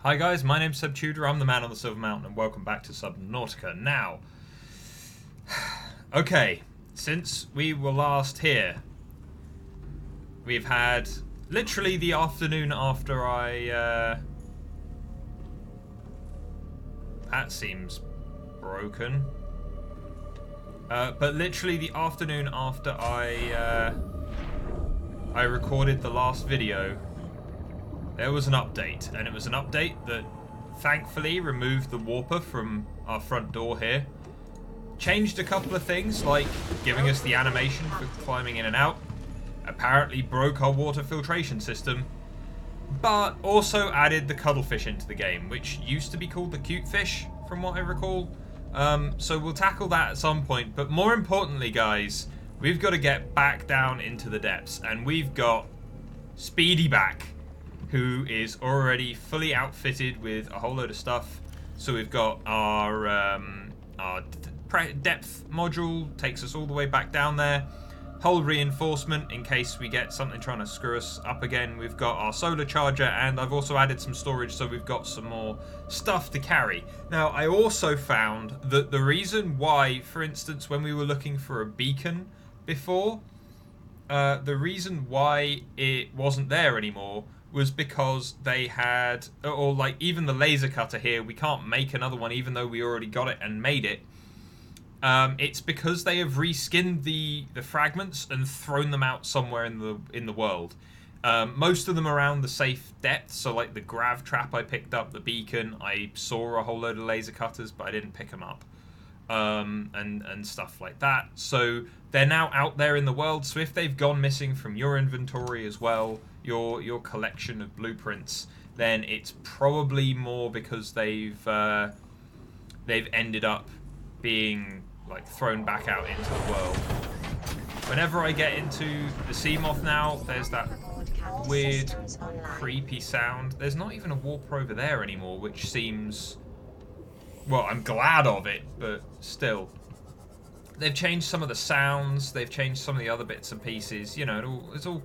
Hi guys, my name's Subtutor, I'm the man on the Silver Mountain, and welcome back to Subnautica. Now, okay, since we were last here, we've had literally the afternoon after that seems broken. But literally the afternoon after I recorded the last video, there was an update, and it was an update that thankfully removed the warper from our front door here. Changed a couple of things, like giving us the animation for climbing in and out. Apparently broke our water filtration system, but also added the cuttlefish into the game, which used to be called the cute fish, from what I recall. So we'll tackle that at some point, but more importantly, guys, we've got to get back down into the depths, and we've got Speedy back, who is already fully outfitted with a whole load of stuff. So we've got our depth module, takes us all the way back down there. Hull reinforcement in case we get something trying to screw us up again. We've got our solar charger, and I've also added some storage, so we've got some more stuff to carry. Now, I also found that the reason why, for instance, when we were looking for a beacon before, the reason why it wasn't there anymore was because they had, or like even the laser cutter here, we can't make another one even though we already got it and made it. It's because they have reskinned the fragments and thrown them out somewhere in the world. Most of them around the safe depth, so like the grav trap I picked up, the beacon, I saw a whole load of laser cutters, but I didn't pick them up. And stuff like that. So they're now out there in the world, so if they've gone missing from your inventory as well, your collection of blueprints, then it's probably more because they've ended up being like thrown back out into the world. Whenever I get into the Seamoth now, there's that weird creepy sound. There's not even a warper over there anymore, which seems, well, I'm glad of it, but still. They've changed some of the sounds, they've changed some of the other bits and pieces, you know, it's all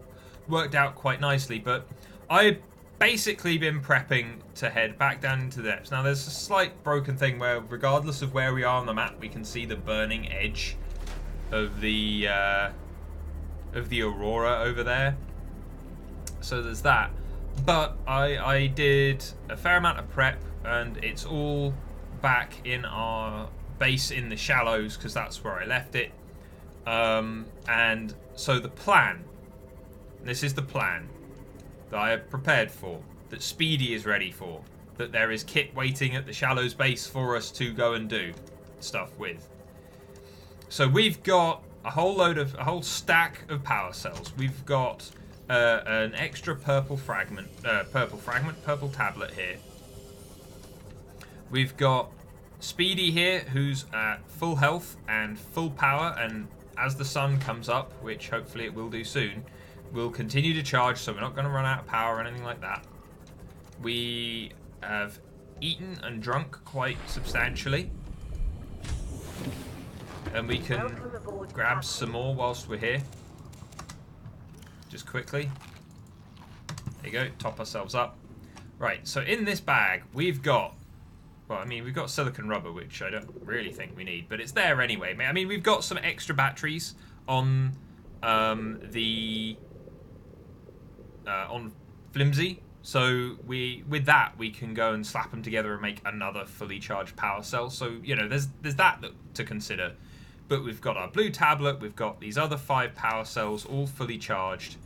worked out quite nicely, but I've basically been prepping to head back down into the depths. Now, there's a slight broken thing where, regardless of where we are on the map, we can see the burning edge of the aurora over there. So there's that. But I did a fair amount of prep, and it's all back in our base in the shallows, because that's where I left it. And so the plan, this is the plan that I have prepared for, that Speedy is ready for, that there is kit waiting at the shallows base for us to go and do stuff with. So we've got a whole stack of power cells. We've got an extra purple tablet here. We've got Speedy here, who's at full health and full power, and as the sun comes up, which hopefully it will do soon, we'll continue to charge, so we're not going to run out of power or anything like that. We have eaten and drunk quite substantially, and we can grab some more whilst we're here. Just quickly. There you go, top ourselves up. Right, so in this bag, we've got, well, I mean, we've got silicon rubber, which I don't really think we need, but it's there anyway. I mean, we've got some extra batteries on on Flimsy, so with that we can go and slap them together and make another fully charged power cell. So, you know, there's that to consider. But we've got our blue tablet, we've got these other 5 power cells all fully charged,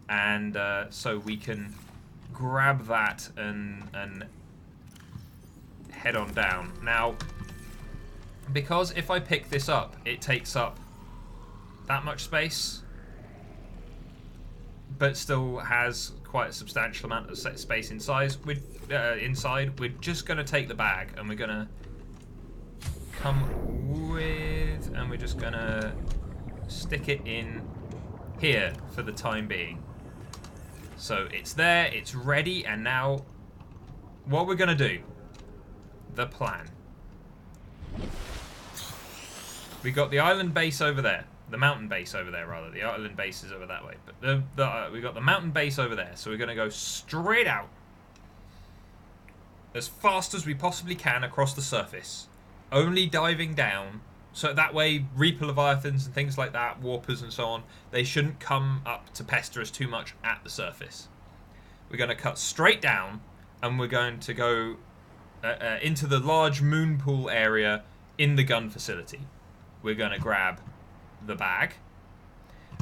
and so we can grab that and head on down. Now, because if I pick this up, it takes up that much space, but still has quite a substantial amount of space inside. We're just going to take the bag, and we're going to come with, and we're just going to stick it in here for the time being. So it's there, it's ready, and now what we're going to do, the plan. We got the island base over there. The mountain base over there, rather. The island base is over that way. But we got the mountain base over there. So we're going to go straight out. as fast as we possibly can across the surface, only diving down, so that way Reaper Leviathans and things like that, warpers and so on, they shouldn't come up to pester us too much at the surface. We're going to cut straight down, and we're going to go into the large moon pool area in the gun facility. We're going to grab the bag,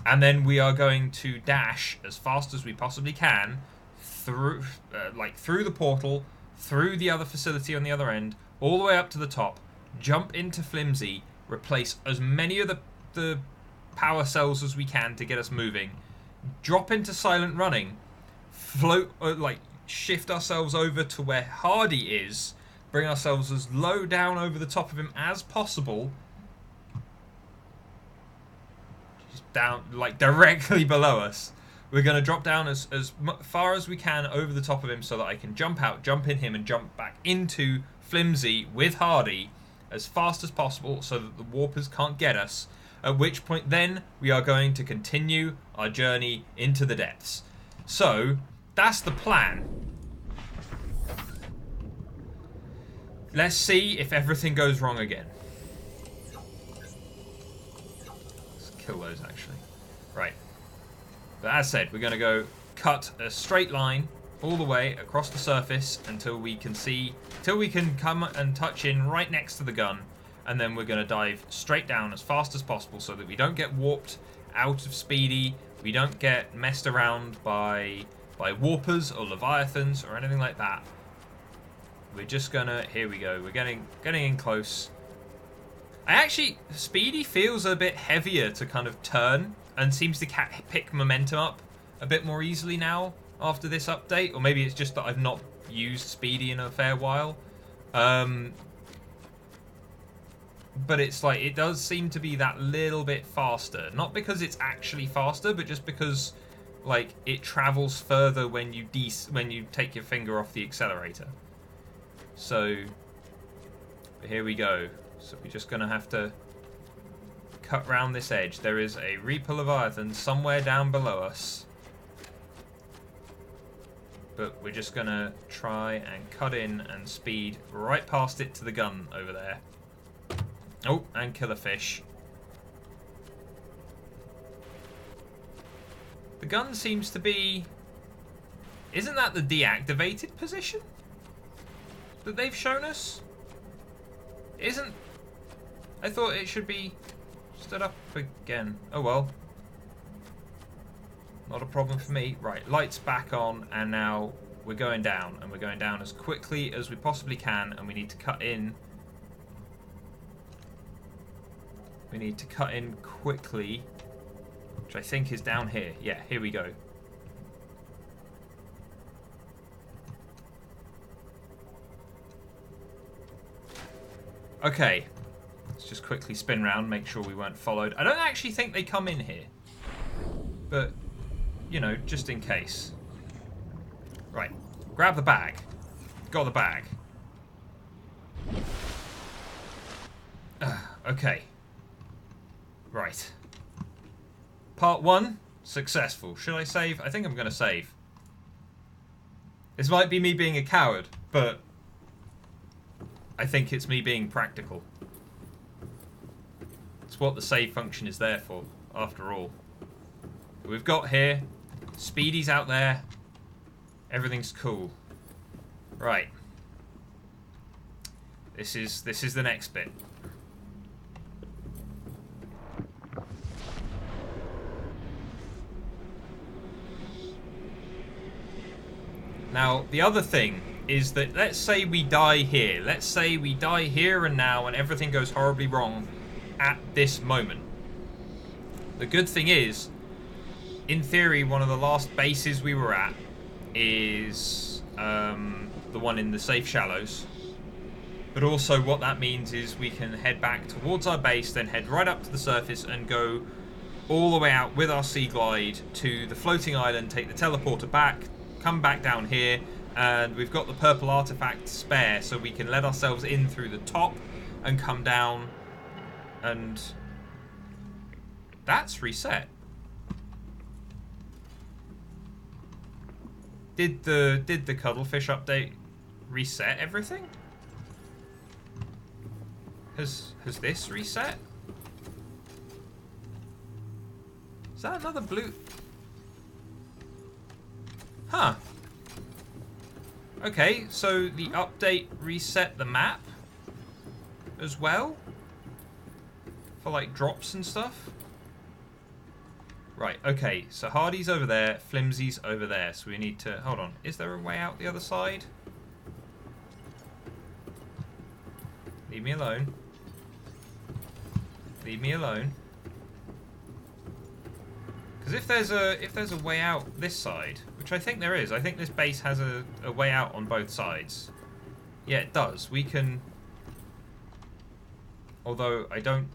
and then we are going to dash as fast as we possibly can through the portal, through the other facility on the other end, all the way up to the top, jump into Flimsy, replace as many of the power cells as we can to get us moving, drop into silent running, float, shift ourselves over to where Hardy is, bring ourselves as low down over the top of him as possible, just down, like directly below us. We're going to drop down as far as we can over the top of him so that I can jump out, jump in him, and jump back into Flimsy with Hardy as fast as possible so that the warpers can't get us, at which point then we are going to continue our journey into the depths. So, that's the plan. Let's see if everything goes wrong again. Let's kill those, actually. Right. But as said, we're going to go cut a straight line all the way across the surface until we can come and touch in right next to the gun, and then we're going to dive straight down as fast as possible so that we don't get warped out of Speedy, we don't get messed around by warpers or leviathans or anything like that. We're just gonna, here we go, we're getting in close. Speedy feels a bit heavier to kind of turn and seems to pick momentum up a bit more easily now after this update, or maybe it's just that I've not used Speedy in a fair while. But it's like, it does seem to be that little bit faster. Not because it's actually faster, but just because like it travels further when you take your finger off the accelerator. So here we go. So we're just gonna have to cut round this edge. There is a Reaper Leviathan somewhere down below us, but we're just gonna try and cut in and speed right past it to the gun over there. Oh, and kill a fish. The gun seems to be... Isn't that the deactivated position that they've shown us? Isn't... I thought it should be stood up again. Oh well. Not a problem for me. Right, lights back on, and now we're going down. And we're going down as quickly as we possibly can, and we need to cut in. We need to cut in quickly, which I think is down here. Yeah, here we go. Okay, let's just quickly spin round, make sure we weren't followed. I don't actually think they come in here, but, you know, just in case. Right, grab the bag. Got the bag. Okay. Right. Part 1, successful. Should I save? I think I'm going to save. This might be me being a coward, but I think it's me being practical. It's what the save function is there for, after all. We've got here, Speedy's out there, everything's cool. Right. This is the next bit. Now, the other thing is that let's say we die here. Let's say we die here and now and everything goes horribly wrong at this moment. The good thing is, in theory, one of the last bases we were at is the one in the safe shallows. But also what that means is we can head back towards our base, then head right up to the surface and go all the way out with our sea glide to the floating island, take the teleporter back, come back down here, and we've got the purple artifact spare, so we can let ourselves in through the top and come down, and that's reset. Did the cuttlefish update reset everything? Has this reset? Is that another blue? Huh. Okay, so the update reset the map as well? For like drops and stuff? Right, okay, so Hardy's over there, Flimsy's over there, so we need to... Hold on, is there a way out the other side? Leave me alone. Leave me alone. Because if there's a way out this side, which I think there is, I think this base has a way out on both sides. Yeah, it does. We can... Although I can't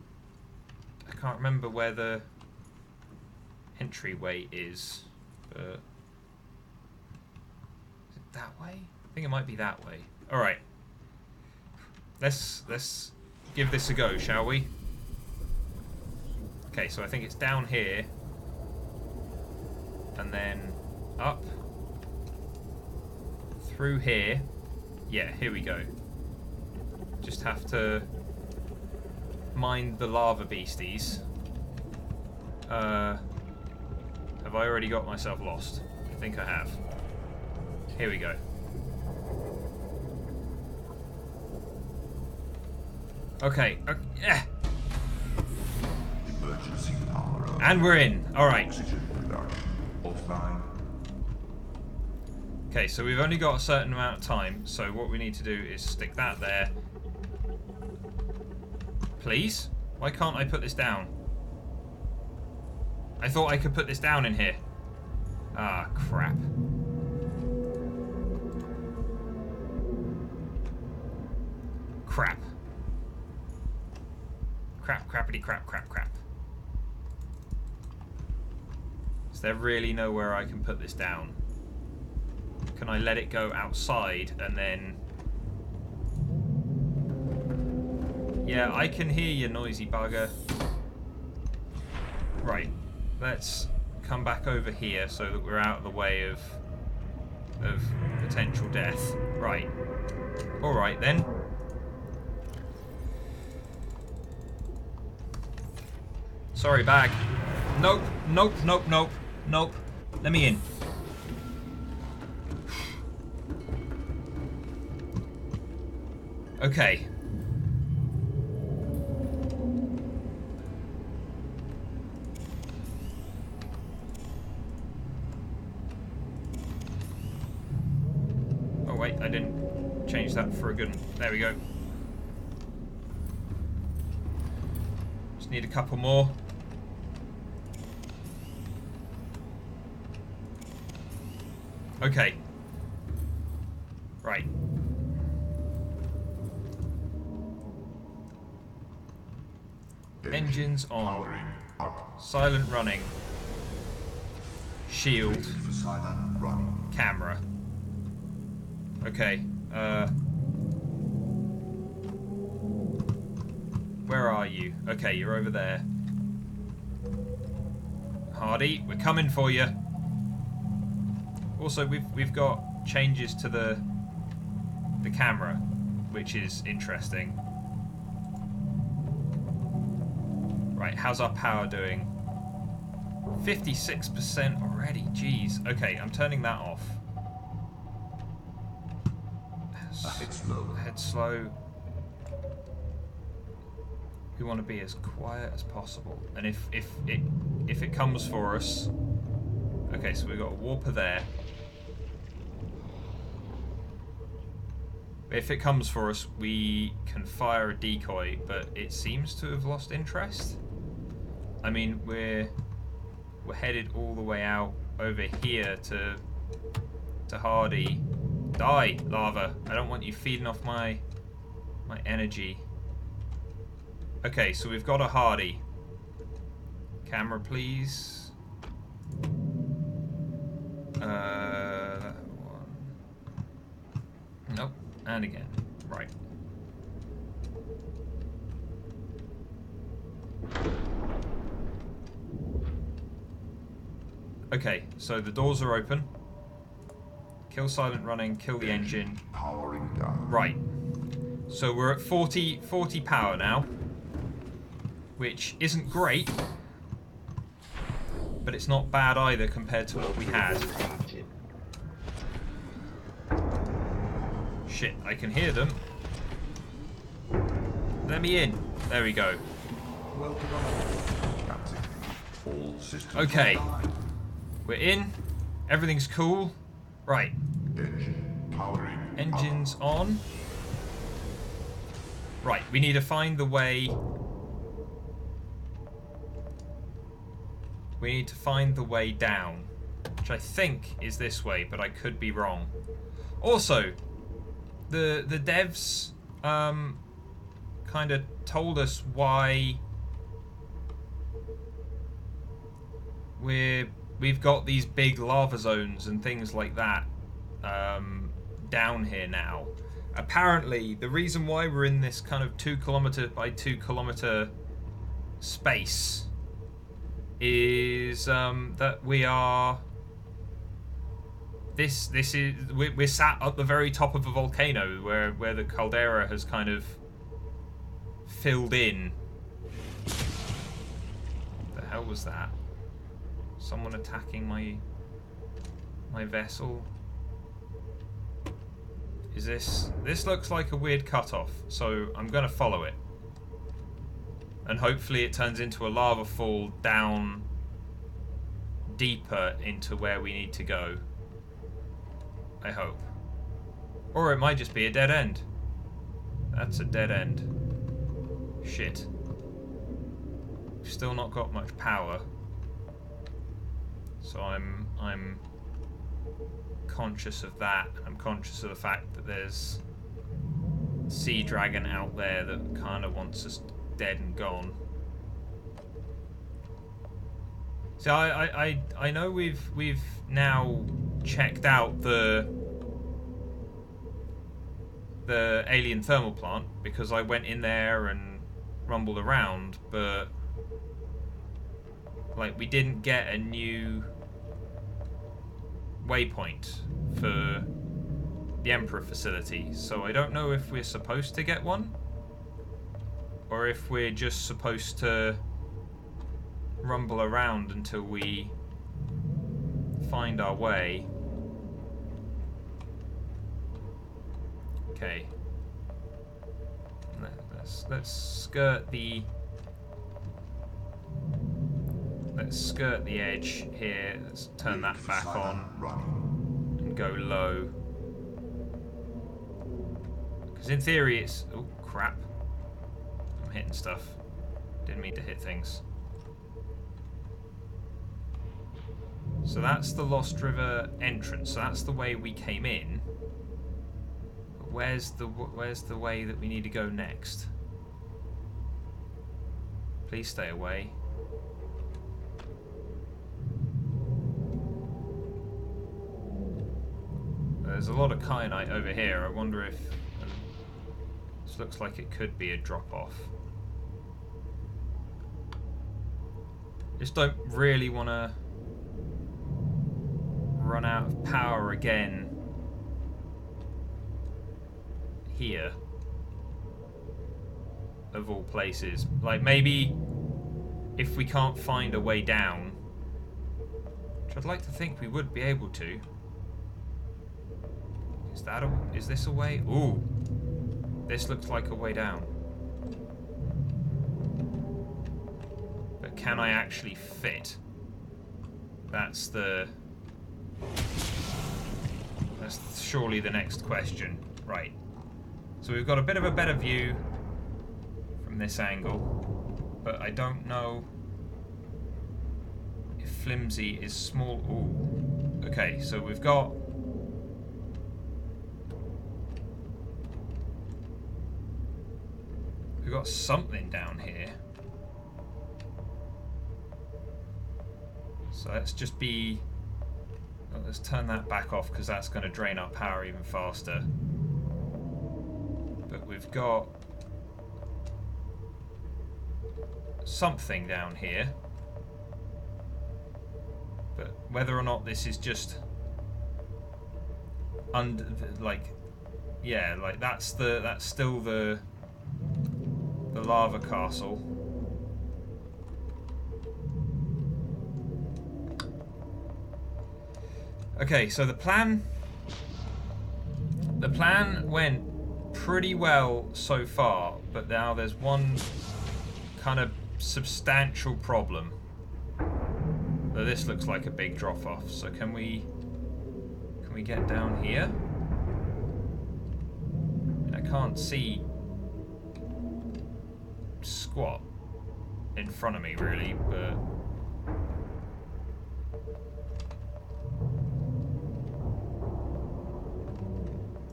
remember where the entryway is, but is it that way? I think it might be that way. All right, let's give this a go, shall we? Okay, so I think it's down here, and then up through here. Yeah, here we go. Just have to mind the lava beasties. Have I already got myself lost? I think I have. Here we go. Okay. Yeah. Emergency power. And we're in. All right. Offline. Okay, so we've only got a certain amount of time. So what we need to do is stick that there. Please? Why can't I put this down? I thought I could put this down in here. Ah, crap. Crap. Crap, crappity crap, crap, crap. Is there really nowhere I can put this down? Can I let it go outside and then... Yeah, I can hear you, noisy bugger. Right. Let's come back over here so that we're out of the way of potential death. Right. Alright then. Sorry, bag. Nope, nope, nope, nope, nope. Let me in. Okay. I didn't change that for a good one. There we go. Just need a couple more. Okay. Right. Engines on. Silent running. Shield. Silent running. Camera. Okay, where are you? Okay, you're over there. Hardy, we're coming for you. Also, we've got changes to the camera, which is interesting. Right, how's our power doing? 56% already, jeez. Okay, I'm turning that off. Head slow. We want to be as quiet as possible. And if it comes for us... Okay, so we've got a warper there. If it comes for us, we can fire a decoy, but it seems to have lost interest. I mean, we're headed all the way out over here to Hardy. Die, lava. I don't want you feeding off my energy. Okay, so we've got a Hardy. Camera, please. That one. Nope. And again. Right. Okay, so the doors are open. Kill silent running, kill the engine. Powering done. Right. So we're at 40 power now, which isn't great, but it's not bad either compared to what we had. Shit, I can hear them. Let me in. There we go. Welcome Captain. All systems Okay. online. We're in. Everything's cool. Right. Engine powering Engines on. Right, we need to find the way. We need to find the way down, which I think is this way, but I could be wrong. Also, the devs kind of told us why we've got these big lava zones and things like that down here now. Apparently, the reason why we're in this kind of 2 kilometer by 2 kilometer space is that we are. This is we're sat at the very top of a volcano where the caldera has kind of filled in. The hell was that? Someone attacking my vessel. Is this looks like a weird cutoff, so I'm gonna follow it. And hopefully it turns into a lava fall down deeper into where we need to go. I hope. Or it might just be a dead end. That's a dead end. Shit. We've still not got much power. So I'm conscious of that. I'm conscious of the fact that there's sea dragon out there that kind of wants us dead and gone. So I know we've now checked out the alien thermal plant because I went in there and rumbled around, but like we didn't get a new waypoint for the Emperor facility, so I don't know if we're supposed to get one or if we're just supposed to rumble around until we find our way. Okay. Let's skirt the edge here. Let's turn that back on and go low. Because in theory it's... Oh, crap. I'm hitting stuff. Didn't mean to hit things. So that's the Lost River entrance. So that's the way we came in. But where's the way that we need to go next? Please stay away. There's a lot of kyanite over here. I wonder if this looks like it could be a drop-off. Just don't really want to run out of power again here, of all places. Like maybe if we can't find a way down, which I'd like to think we would be able to. Is this a way? Ooh, this looks like a way down. But can I actually fit? That's surely the next question. Right. So we've got a bit of a better view from this angle, but I don't know if flimsy is small. Ooh. Okay, so we've got something down here. So let's just be... let's turn that back off because that's going to drain our power even faster. But we've got something down here. But whether or not this is just Yeah, like that's still the lava castle. Okay, so the plan went pretty well so far, but now there's one kind of substantial problem. So this looks like a big drop off. So can we get down here? I can't see squat in front of me really, but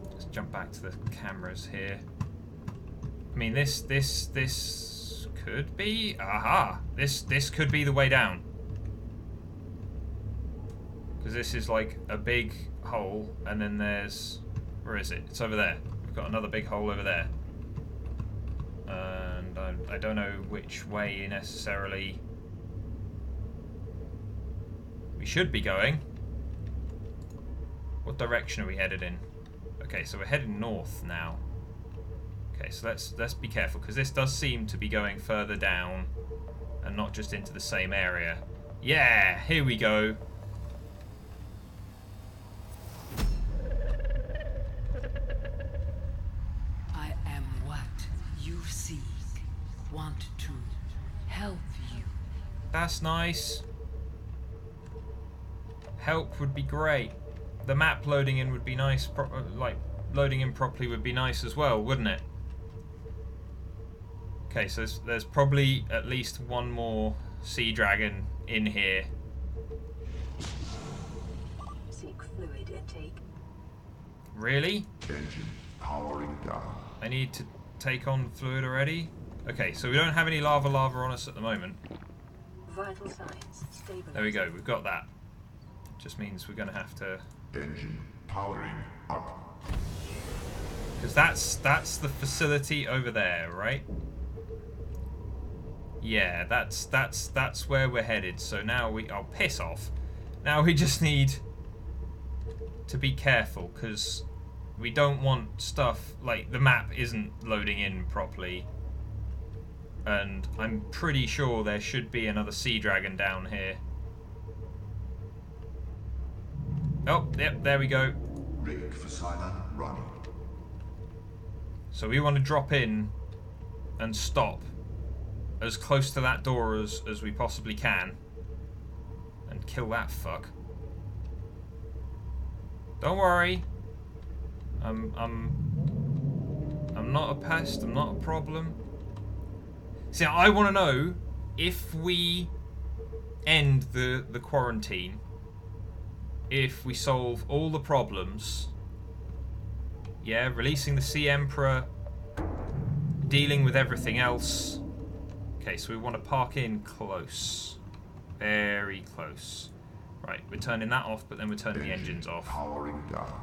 let's jump back to the cameras here. I mean, this could be, aha, this could be the way down, because this is like a big hole, and then there's, where is it? It's over there. We've got another big hole over there, and I don't know which way necessarily we should be going. What direction are we headed in? Okay, so we're heading north now. Okay, so let's be careful, because this does seem to be going further down and not just into the same area. Yeah, here we go. I am what you seek. Want to help you. That's nice. Help would be great. The map loading in would be nice, like loading in properly would be nice as well, wouldn't it? Okay, so there's probably at least one more sea dragon in here. Seek fluid intake. Really? Engine powering down. I need to take on fluid already? Okay, so we don't have any lava on us at the moment. Vital signs stabilized. There we go, we've got that. Just means we're gonna have to, Engine powering up. because that's the facility over there, right? Yeah, that's where we're headed. So now oh, piss off. Now we just need to be careful, because we don't want stuff like the map isn't loading in properly, and I'm pretty sure there should be another sea dragon down here. Oh, yep, there we go. Rig for Cylon running. So we want to drop in and stop as close to that door as we possibly can and kill that fuck. Don't worry. I'm not a pest, I'm not a problem. See, I want to know if we end the quarantine, if we solve all the problems, yeah, releasing the Sea Emperor, dealing with everything else. Okay, so we want to park in close. Very close. Right, we're turning that off, but then we're turning the engines off. Powering down.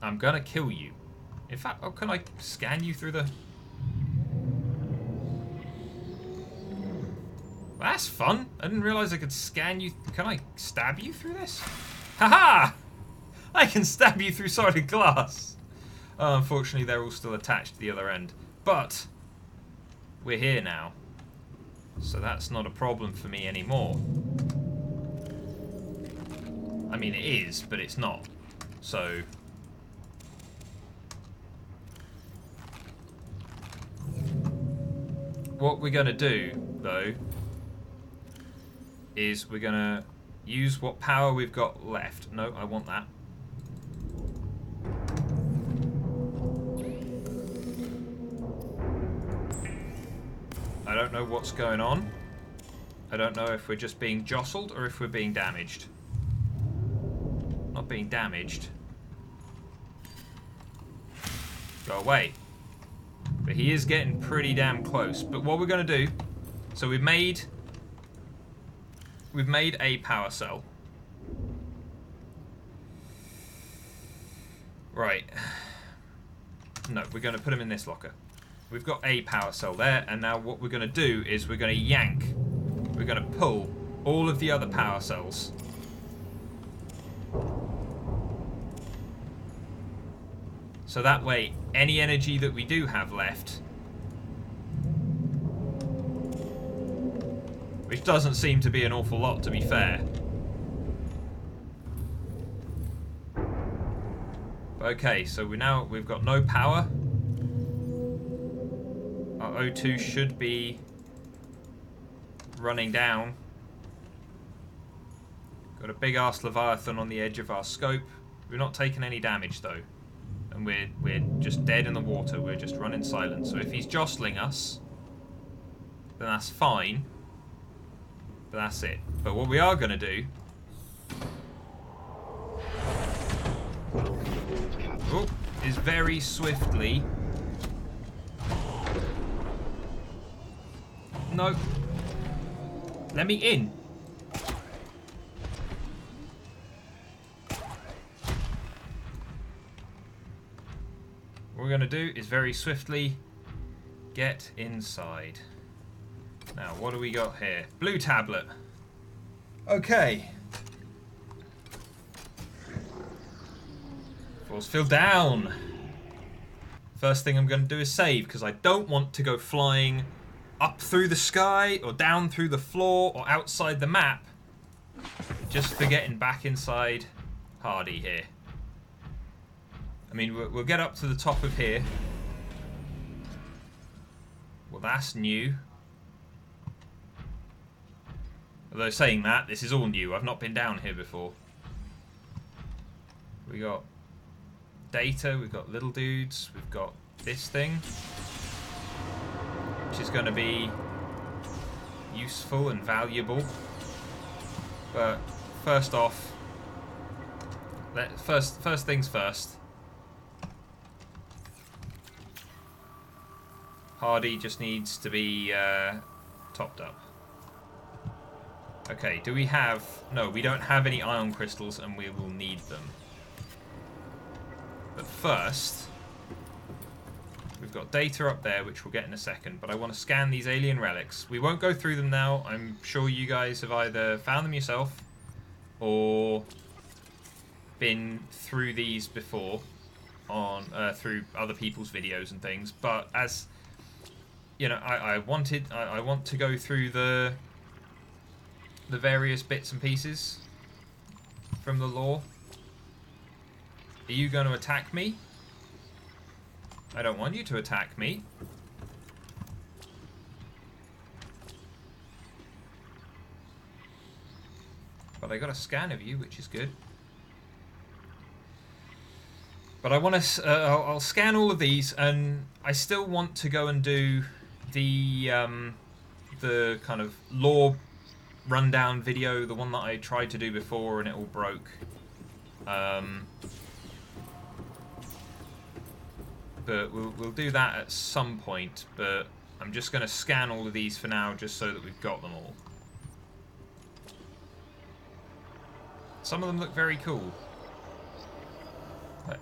I'm gonna kill you. In fact, oh, can I scan you through the... That's fun. I didn't realise I could scan you. Can I stab you through this? Haha! I can stab you through solid glass. Unfortunately, they're all still attached to the other end. But we're here now, so that's not a problem for me anymore. I mean, it is, but it's not. So what we're gonna do, though, is we're gonna use what power we've got left. No, I want that. I don't know what's going on. I don't know if we're just being jostled or if we're being damaged. Not being damaged. Go away. But he is getting pretty damn close. But what we're going to do... So we've made a power cell. Right. No, we're going to put him in this locker. We've got a power cell there, and now what we're going to do is we're going to yank. We're going to pull all of the other power cells. So that way, any energy that we do have left, which doesn't seem to be an awful lot, to be fair. Okay, so we've got no power. Our O2 should be running down. Got a big ass Leviathan on the edge of our scope. We're not taking any damage though. And we're just dead in the water. We're just running silent. So if he's jostling us, then that's fine. But that's it. But what we are going to do... Oh, is very swiftly... No. Let me in. What we're going to do is very swiftly get inside. Now, what do we got here? Blue tablet. Okay. Force field down. First thing I'm going to do is save, because I don't want to go flying up through the sky or down through the floor or outside the map just for getting back inside Hardy here. I mean, we'll get up to the top of here. Well, that's new. Although saying that, this is all new. I've not been down here before. We got data, we've got little dudes, we've got this thing, which is going to be useful and valuable. But first off, first things first. Hardy just needs to be topped up. Okay, do we have... No, we don't have any ion crystals and we will need them. But first, we've got data up there, which we'll get in a second, but I want to scan these alien relics. We won't go through them now. I'm sure you guys have either found them yourself or been through these before on through other people's videos and things. But as you know, I want to go through the various bits and pieces from the lore. Are you going to attack me? I don't want you to attack me. But I got a scan of you, which is good. But I want to... I'll scan all of these, and I still want to go and do the kind of lore rundown video, the one that I tried to do before and it all broke. But we'll do that at some point, but I'm just going to scan all of these for now just so that we've got them all. Some of them look very cool.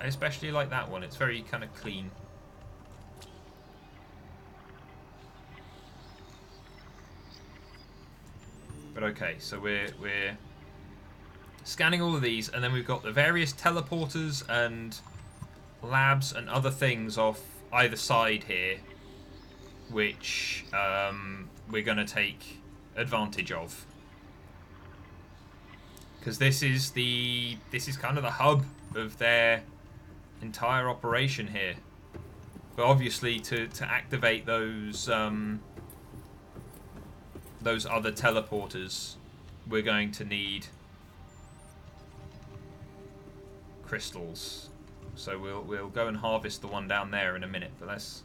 I especially like that one, it's very kind of clean. But okay, so we're scanning all of these, and then we've got the various teleporters and labs and other things off either side here, which we're going to take advantage of, because this is kind of the hub of their entire operation here. But obviously, to activate those other teleporters, we're going to need crystals. So we'll go and harvest the one down there in a minute, but let's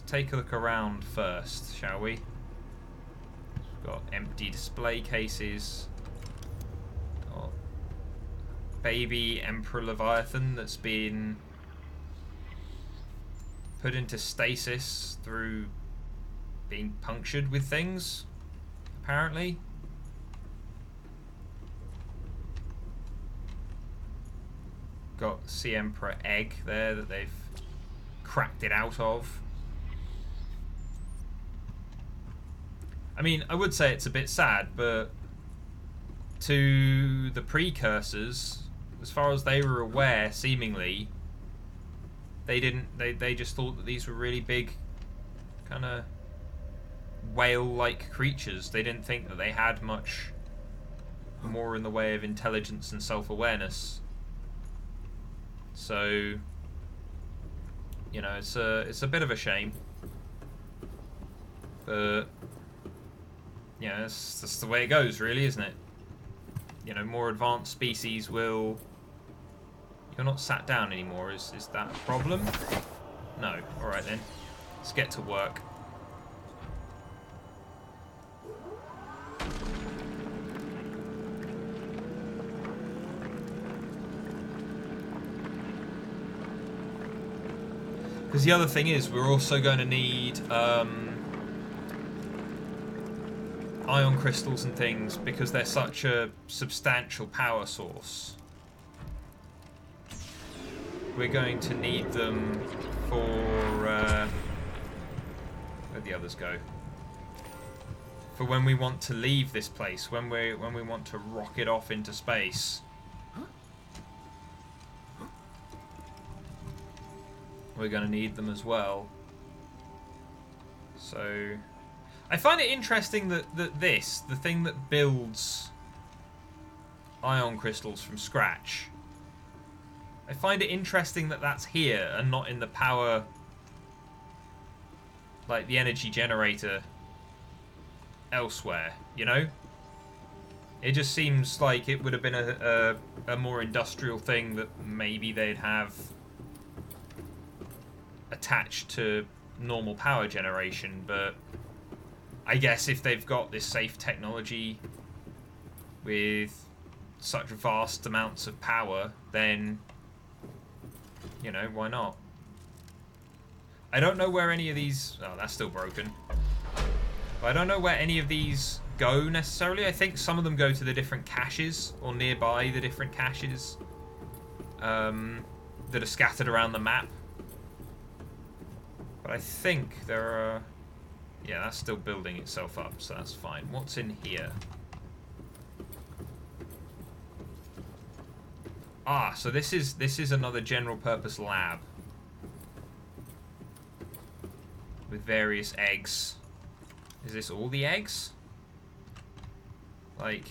take a look around first, shall we? We've got empty display cases. Got baby Emperor Leviathan that's been put into stasis through being punctured with things, apparently. Got Sea Emperor egg there that they've cracked it out of. I mean, I would say it's a bit sad, but to the Precursors, as far as they were aware, seemingly, They didn't. They just thought that these were really big, kind of whale-like creatures. They didn't think that they had much more in the way of intelligence and self-awareness. So, you know, it's a bit of a shame. But yeah, that's the way it goes, really, isn't it? You know, more advanced species will... You're not sat down anymore, is that a problem? No. Alright then. Let's get to work. Because the other thing is, we're also going to need ion crystals and things, because they're such a substantial power source. We're going to need them for... where'd the others go? For when we want to leave this place, when we want to rocket off into space. We're going to need them as well. So... I find it interesting that this, the thing that builds ion crystals from scratch, I find it interesting that that's here and not in the power, like the energy generator elsewhere, you know? It just seems like it would have been a more industrial thing that maybe they'd have attached to normal power generation, but I guess if they've got this safe technology with such vast amounts of power, then, you know, why not? I don't know where any of these... Oh, that's still broken. But I don't know where any of these go necessarily. I think some of them go to the different caches, or nearby the different caches that are scattered around the map. But I think there are... Yeah, that's still building itself up, so that's fine. What's in here? Ah, so this is another general purpose lab with various eggs. Is this all the eggs? Like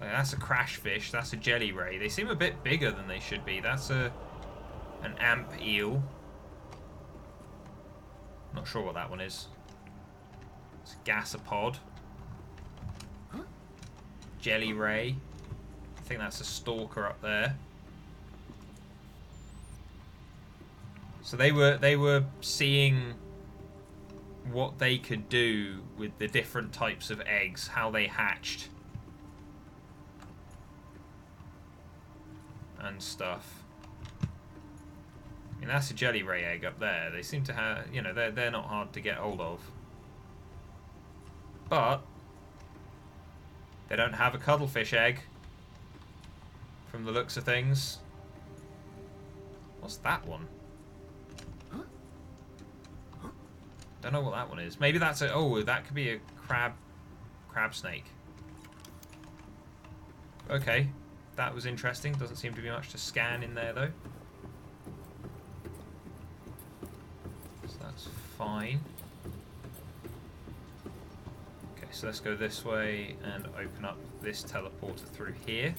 that's a crash fish, that's a jelly ray. They seem a bit bigger than they should be. That's an amp eel. Not sure what that one is. It's a gasopod. Jelly ray. I think that's a stalker up there. So they were seeing what they could do with the different types of eggs, how they hatched and stuff. I mean, that's a jelly ray egg up there. They seem to have, you know, they're not hard to get hold of. But they don't have a cuttlefish egg from the looks of things. What's that one? Don't know what that one is. Maybe that's a... Oh, that could be a crab snake. Okay. That was interesting. Doesn't seem to be much to scan in there, though. So that's fine. Okay, so let's go this way and open up this teleporter through here.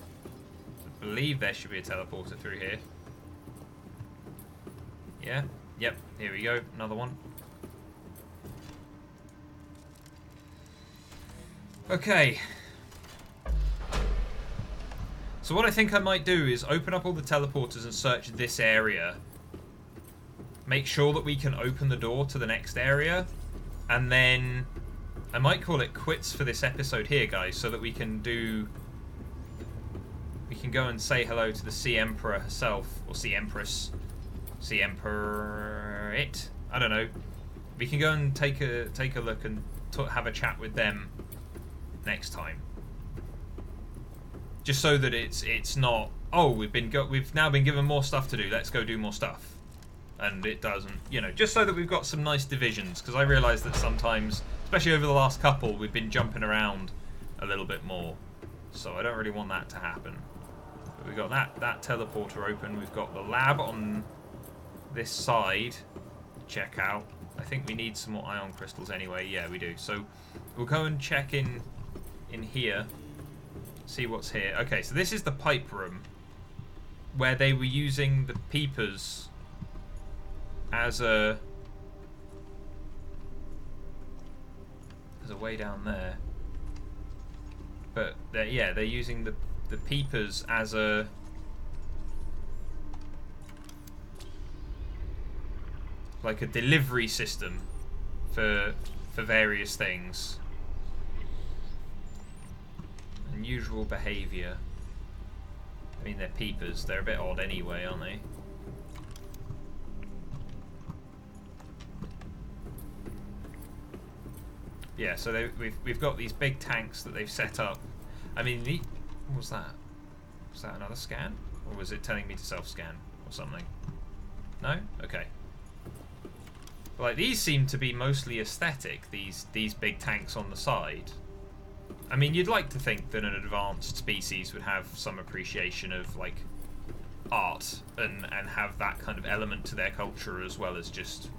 I believe there should be a teleporter through here. Yeah? Yep. Here we go. Another one. Okay. So what I think I might do is open up all the teleporters and search this area. Make sure that we can open the door to the next area. And then I might call it quits for this episode here, guys, so that we can do... We can go and say hello to the Sea Emperor herself. Or Sea Empress. Sea Emperor... It? I don't know. We can go and take a look and have a chat with them next time, just so that it's not, oh, we've now been given more stuff to do, let's go do more stuff, and it doesn't, you know, just so that we've got some nice divisions, because I realise that sometimes, especially over the last couple, we've been jumping around a little bit more, so I don't really want that to happen. But we've got that teleporter open, we've got the lab on this side, check out. I think we need some more ion crystals anyway. Yeah, we do. So we'll go and check in here, see what's here. Okay, so this is the pipe room where they were using the peepers as a way down there. But they're using the peepers as a like a delivery system for various things. Unusual behavior. I mean, they're peepers. They're a bit odd anyway, aren't they? Yeah, so we've got these big tanks that they've set up. I mean, what was that? Was that another scan? Or was it telling me to self-scan or something? No? Okay. But, like, these seem to be mostly aesthetic, these big tanks on the side. I mean, you'd like to think that an advanced species would have some appreciation of, like, art and have that kind of element to their culture, as well as just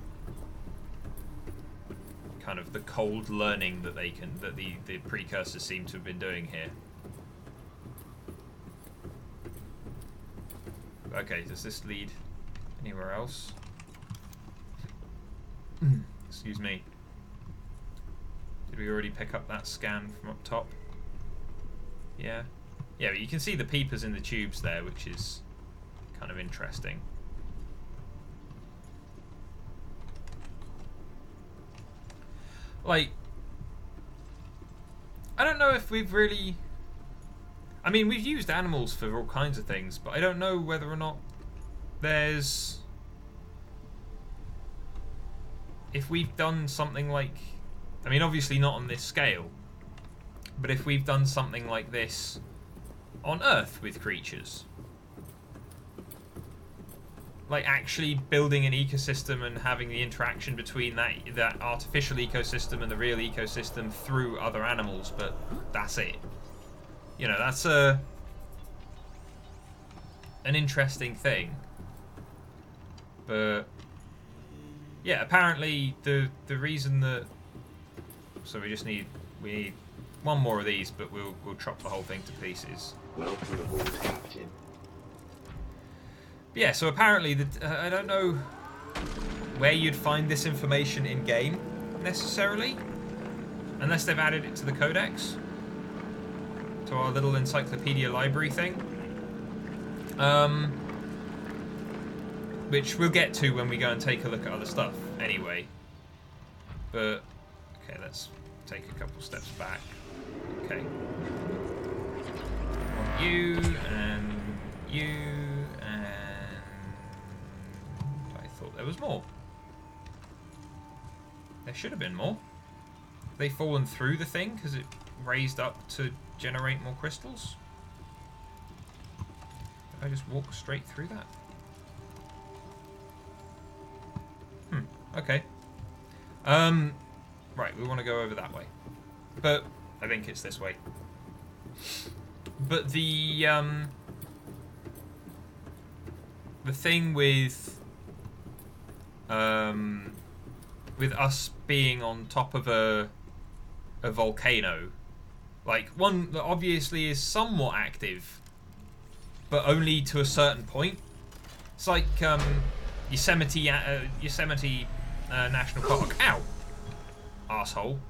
kind of the cold learning that the precursors seem to have been doing here. Okay, does this lead anywhere else? Excuse me. Did we already pick up that scan from up top? Yeah. Yeah, but you can see the peepers in the tubes there, which is kind of interesting. Like, I don't know if we've really... I mean, we've used animals for all kinds of things, but I don't know whether or not there's... If we've done something like... I mean, obviously not on this scale, but if we've done something like this on Earth with creatures. Like actually building an ecosystem and having the interaction between that artificial ecosystem and the real ecosystem through other animals, but that's it. You know, that's an interesting thing. But yeah, apparently the reason that we need one more of these, but we'll chop the whole thing to pieces. Welcome aboard, Captain. Yeah, so apparently, I don't know where you'd find this information in game necessarily, unless they've added it to the codex, to our little encyclopedia library thing, which we'll get to when we go and take a look at other stuff anyway. But okay, let's take a couple steps back. Okay, you and you. There was more. There should have been more. Have they fallen through the thing because it raised up to generate more crystals? Did I just walk straight through that? Okay. Right, we want to go over that way. But I think it's this way. But the thing with us being on top of a volcano, like one that obviously is somewhat active, but only to a certain point. It's like Yosemite National Park. Ow, asshole!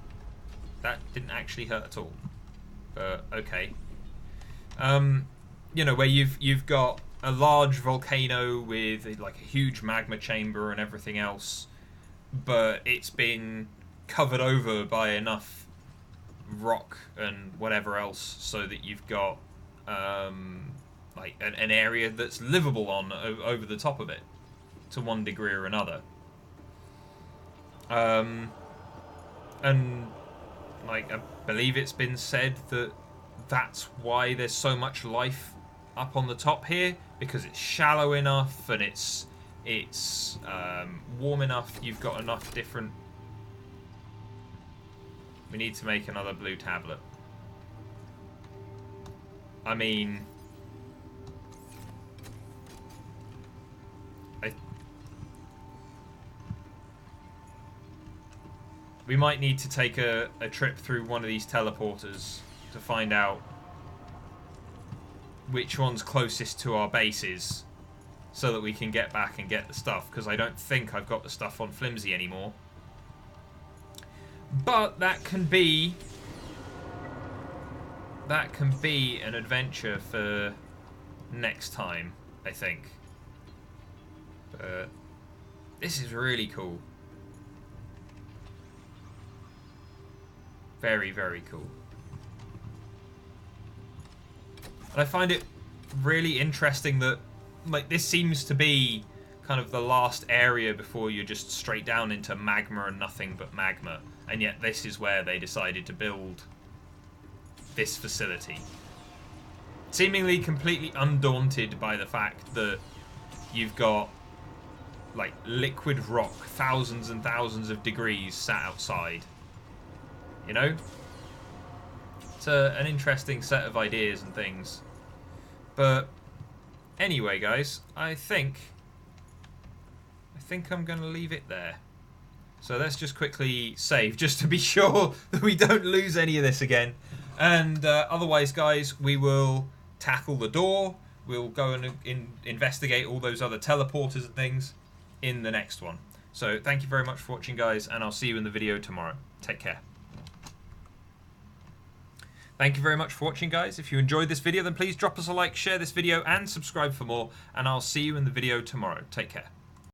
That didn't actually hurt at all. But okay. You know, where you've got a large volcano with like a huge magma chamber and everything else, but it's been covered over by enough rock and whatever else so that you've got like an area that's livable on over the top of it to one degree or another. And like I believe it's been said that that's why there's so much life up on the top here, because it's shallow enough and it's warm enough. You've got enough different... We need to make another blue tablet. I mean... we might need to take a trip through one of these teleporters to find out which one's closest to our bases so that we can get back and get the stuff, because I don't think I've got the stuff on Flimsy anymore. But that can be an adventure for next time, I think. But this is really cool. Very, very cool. And I find it really interesting that, like, this seems to be kind of the last area before you're just straight down into magma and nothing but magma. And yet this is where they decided to build this facility. Seemingly completely undaunted by the fact that you've got, like, liquid rock, thousands and thousands of degrees sat outside. You know? It's an interesting set of ideas and things. But anyway, guys, I think I'm going to leave it there. So let's just quickly save, just to be sure that we don't lose any of this again. And otherwise, guys, we will tackle the door. We'll go and investigate all those other teleporters and things in the next one. So thank you very much for watching, guys, and I'll see you in the video tomorrow. Take care. Thank you very much for watching, guys. If you enjoyed this video, then please drop us a like, share this video, and subscribe for more. And I'll see you in the video tomorrow. Take care.